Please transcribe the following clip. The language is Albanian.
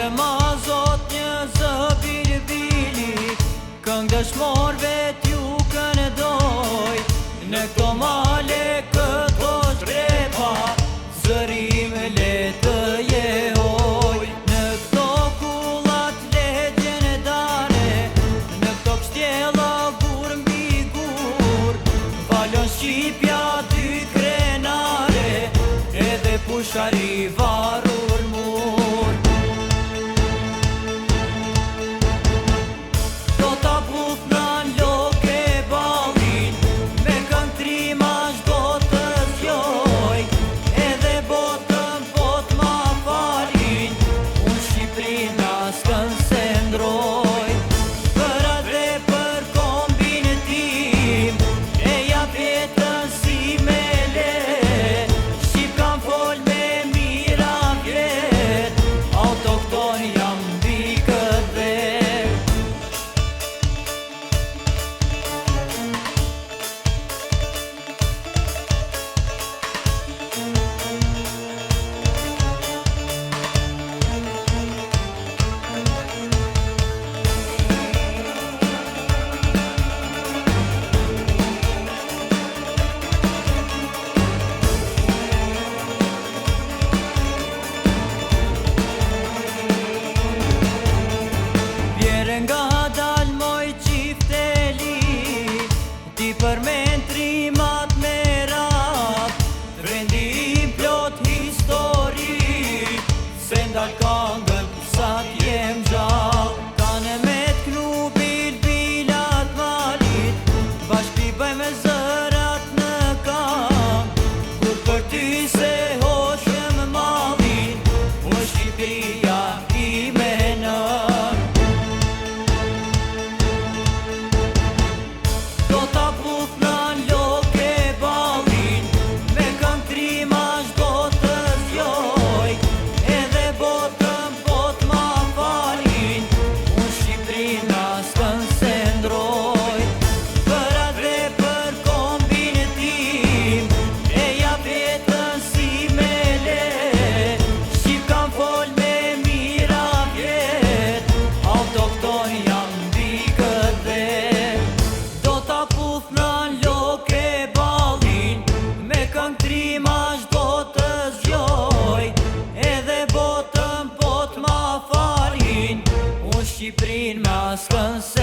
More ma zot një zë bili, këngë dëshmorve t'ju këndoj. Në këto male këto shkrepa, zërim le të jehoj. Në këto kullat legjendare, në këto kështjella gur mbi gur, valon Shqipja dy krenare, edhe pushari varur mur. Do ta bufna loke ballin, me këngë trima çdo të zjoj, edhe botën pot ma falin, unë Shqipërinë askën se ndroj. Për atë dhe për kombin tim, e jap jetën si me le, Shqip kam fol me mira vjet, autokton jam mbi këtë dhe. Nga dal moj qifteli, ti përmen trimat me rap, vendi im plot histori, se ndal këngën sa t'jem gjall. Tane me t'knu bilat malit, bashk t'i bëjmë zërat në kam, kur për ty se hoqëm malin, unë Shqipëria ime në. Trima çdo të zgjoj, edhe botën pot ma falin, unë Shqipërinë me askën se